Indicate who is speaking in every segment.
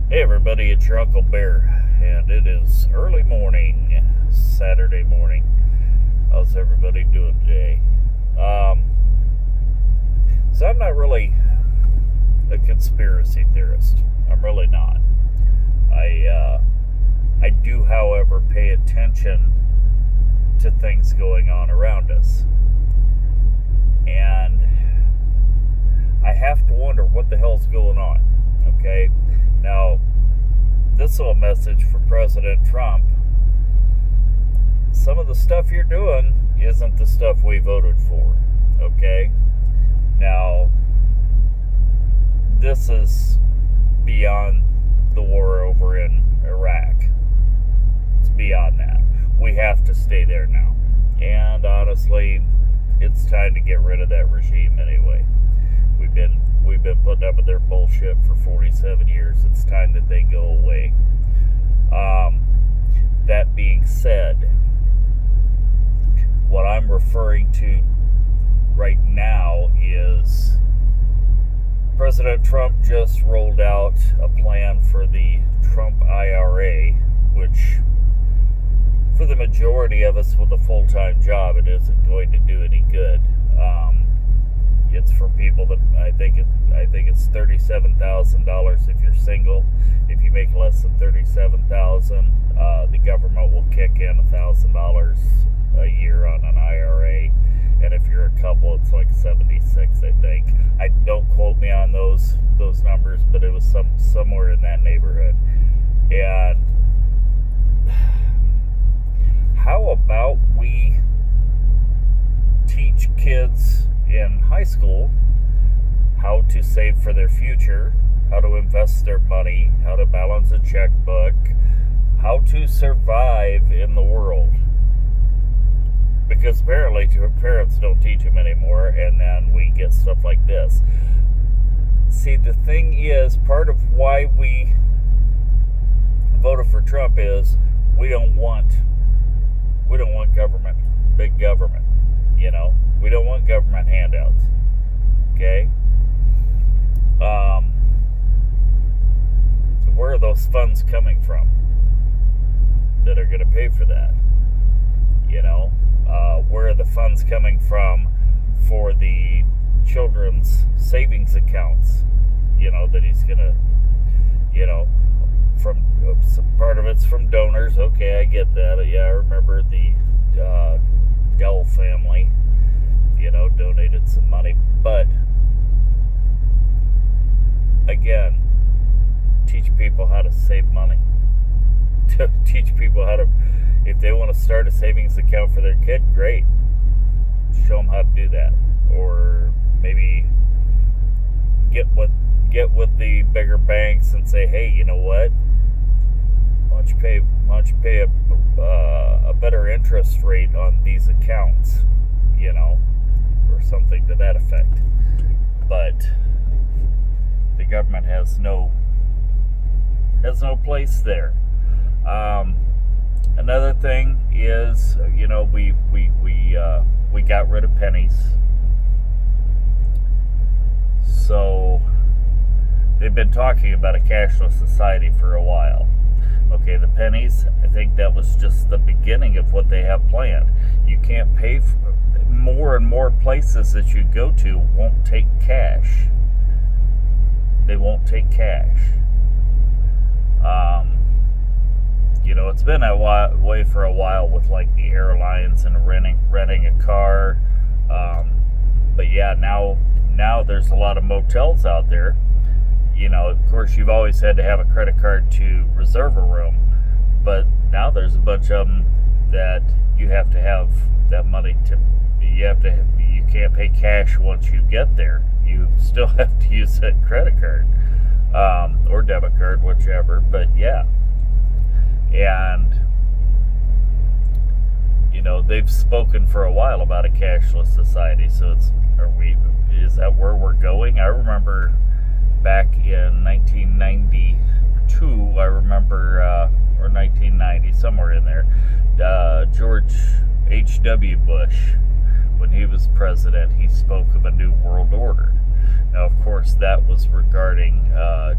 Speaker 1: Hey everybody, it's your Uncle Bear, and it is early morning, Saturday morning. How's everybody doing today? So I'm not really a conspiracy theorist. I'm really not. I do, however, pay attention to things going on around us, and I have to wonder what the hell's going on. Okay, now this little message for President Trump. Some of the stuff you're doing isn't the stuff we voted for. Okay? Now, this is beyond the war over in Iraq. It's beyond that. We have to stay there now. And honestly, it's time to get rid of that regime anyway. We've been putting up with their bullshit for 47 years. It's time that they go away. That being said, what I'm referring to right now is President Trump just rolled out a plan for the Trump IRA, which for the majority of us with a full-time job, it isn't going to do any good. It's for people that I think it's $37,000 if you're single. If you make less than $37,000, the government will kick in $1,000 a year on an IRA, and if you're a couple, it's like $76,000, I think. I don't quote me on those numbers, but it was somewhere in that neighborhood. And how about we teach kids in high school how to save for their future, how to invest their money, how to balance a checkbook, how to survive in the world. Because apparently parents don't teach them anymore, and then we get stuff like this. See, the thing is, part of why we voted for Trump is we don't want government, big government, We don't want government handouts, okay? Where are those funds coming from that are going to pay for that? Where are the funds coming from for the children's savings accounts? That he's going to, from part of it's from donors. Okay, I get that. Yeah, I remember the Dell family, donated some money. But again, teach people how to save money. Teach people how to, if they want to start a savings account for their kid, great. Show them how to do that. Or maybe get with the bigger banks and say, hey, you know what? Why don't you pay a better interest rate on these accounts, or something to that effect. But the government has no place there. Another thing is, we got rid of pennies. So they've been talking about a cashless society for a while. Okay, the pennies, I think that was just the beginning of what they have planned. You can't pay for more and more places that you go to won't take cash. They won't take cash. It's been way for a while with like the airlines and renting a car. But yeah, now there's a lot of motels out there. Of course, you've always had to have a credit card to reserve a room, but now there's a bunch of them that you have to have that money you can't pay cash once you get there. You still have to use that credit card, or debit card, whichever, but yeah. And, they've spoken for a while about a cashless society, so is that where we're going? I remember back in 1992, or 1990, somewhere in there, George H.W. Bush, when he was president, he spoke of a new world order. Now, of course, that was regarding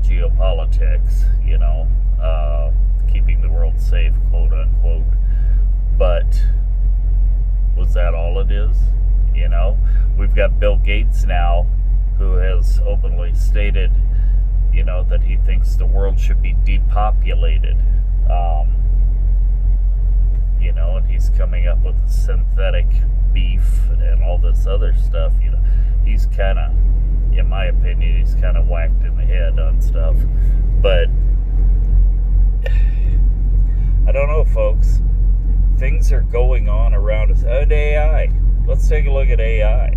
Speaker 1: geopolitics, keeping the world safe, quote unquote. But was that all it is? We've got Bill Gates now, who has openly stated, that he thinks the world should be depopulated. And he's coming up with synthetic beef and all this other stuff. He's kind of, in my opinion, he's kind of whacked in the head on stuff. But I don't know, folks. Things are going on around us. And AI. Let's take a look at AI.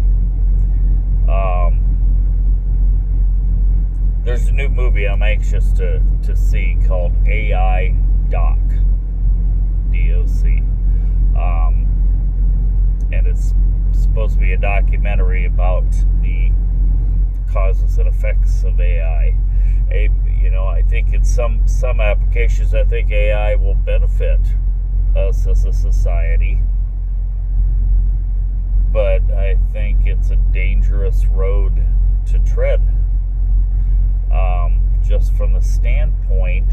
Speaker 1: There's a new movie I'm anxious to see called AI Doc. D-O-C. And it's supposed to be a documentary about the causes and effects of AI. I think in some applications, I think AI will benefit us as a society. But I think it's a dangerous road to tread. Just from the standpoint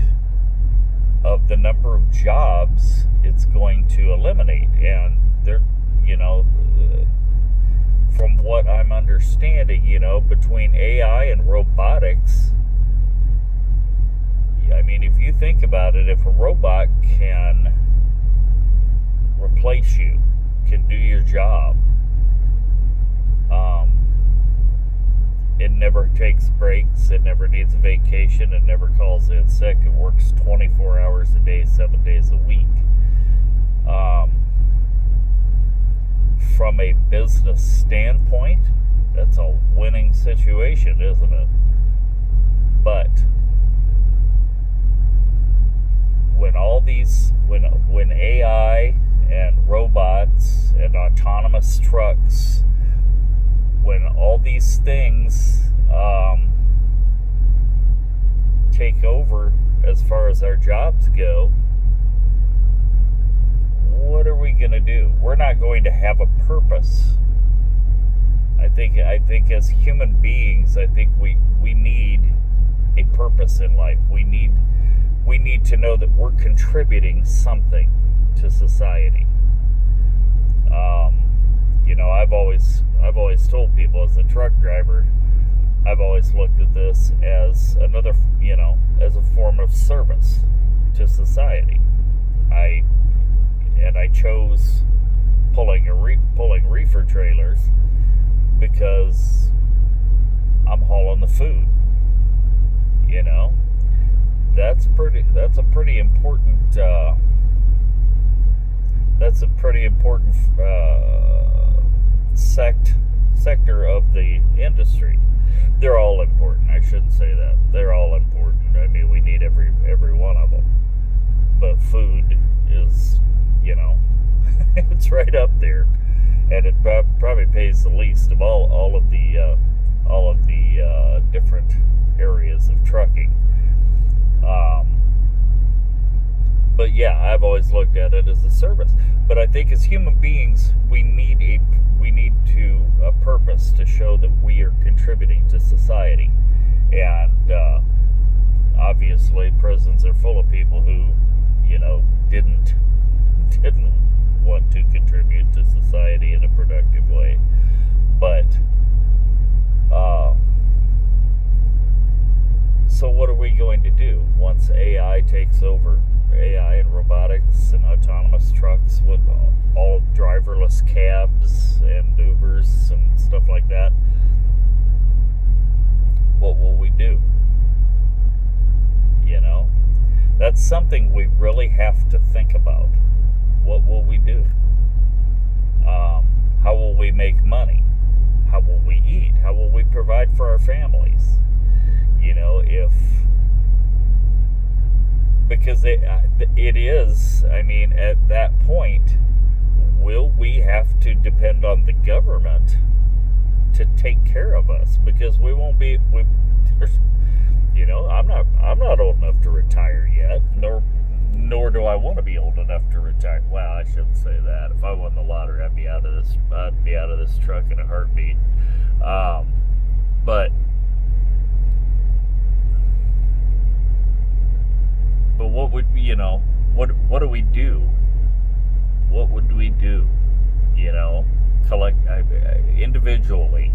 Speaker 1: of the number of jobs it's going to eliminate. And from what I'm understanding, between AI and robotics, I mean, if you think about it, if a robot can replace you, can do your job, it never takes breaks, it never needs a vacation, it never calls in sick, it works 24 hours a day, 7 days a week. From a business standpoint, that's a winning situation, isn't it? But when AI and robots and autonomous trucks, when all these things take over as far as our jobs go, what are we going to do? We're not going to have a purpose. I think as human beings, I think we need a purpose in life. We need to know that we're contributing something to society. I've always told people, as a truck driver, I've always looked at this as another, as a form of service to society. I chose pulling reefer trailers because I'm hauling the food. That's a pretty important sector of the industry. They're all important. I shouldn't say that. They're all important. I mean, we need every one of them. But food is, it's right up there, and it probably pays the least of all of the different areas of trucking. But yeah, I've always looked at it as a service. But I think as human beings, we need a purpose to show that we are contributing to society. And obviously, prisons are full of people who, didn't want to contribute to society in a productive way. But so what are we going to do once AI takes over? AI and robotics and autonomous trucks with all driverless cabs and Ubers and stuff like that. What will we do? That's something we really have to think about. What will we do? How will we make money? How will we eat? How will we provide for our families? Because it is, I mean, at that point, will we have to depend on the government to take care of us? Because we won't be, I'm not old enough to retire yet, nor do I want to be old enough to retire. Well, I shouldn't say that. If I won the lottery, I'd be out of this truck in a heartbeat. But what do we do? What would we do? Individually.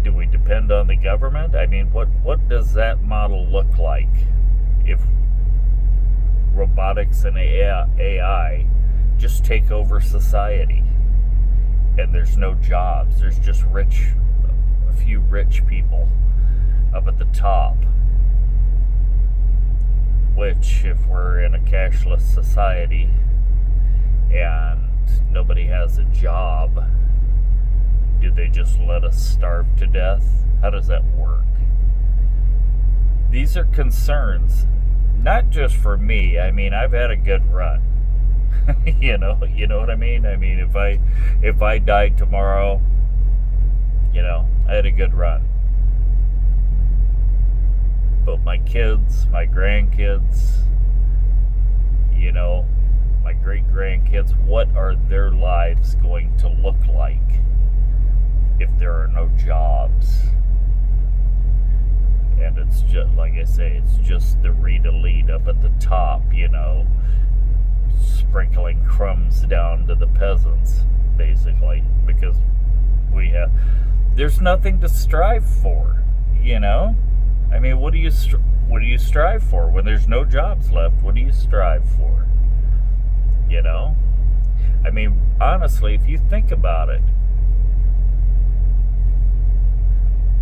Speaker 1: Do we depend on the government? I mean, what does that model look like if robotics and AI just take over society and there's no jobs? There's just a few rich people up at the top. Which, if we're in a cashless society and nobody has a job, do they just let us starve to death? How does that work? These are concerns, not just for me. I mean, I've had a good run. you know what I mean? I mean, if I died tomorrow, I had a good run. But my kids, my grandkids, my great-grandkids, what are their lives going to look like if there are no jobs? And it's just, like I say, it's just the Reed elite up at the top, sprinkling crumbs down to the peasants, basically, because there's nothing to strive for, I mean, what do you strive for when there's no jobs left? What do you strive for? I mean, honestly, if you think about it,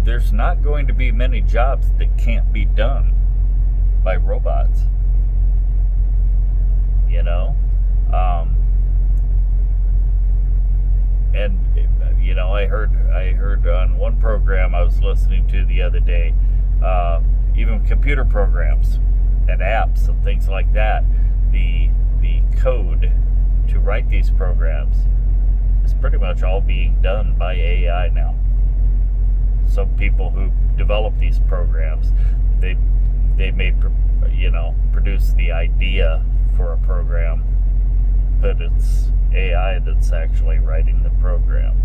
Speaker 1: there's not going to be many jobs that can't be done by robots. And I heard on one program I was listening to the other day, even computer programs and apps and things like that, the code to write these programs is pretty much all being done by AI now. Some people who develop these programs, they may produce the idea for a program, but it's AI that's actually writing the program.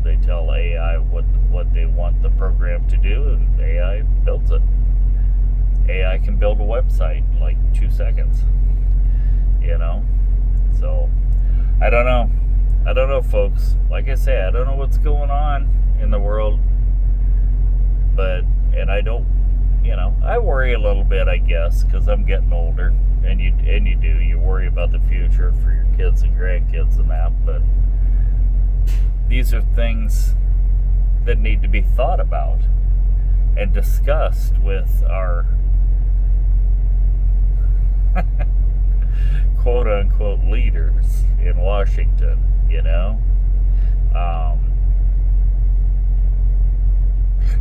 Speaker 1: They tell AI what they want the program to do, and AI builds it. AI can build a website in like 2 seconds. So I don't know, folks. Like I say, I don't know what's going on in the world, and I don't, I worry a little bit, I guess, because I'm getting older, and you worry about the future for your kids and grandkids and that, but these are things that need to be thought about and discussed with our quote-unquote leaders in Washington,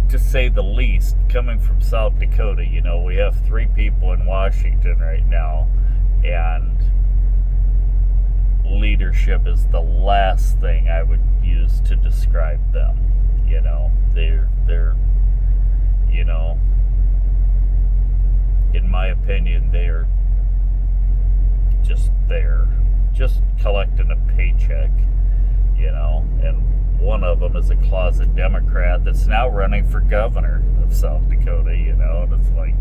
Speaker 1: to say the least. Coming from South Dakota, we have 3 people in Washington right now, and leadership is the last thing I would use to describe them. They're in my opinion, they're just there, just collecting a paycheck, and one of them is a closet Democrat that's now running for governor of South Dakota, and it's like,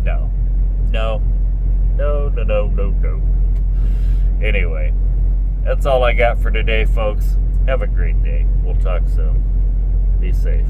Speaker 1: no. Anyway, that's all I got for today, folks. Have a great day. We'll talk soon. Be safe.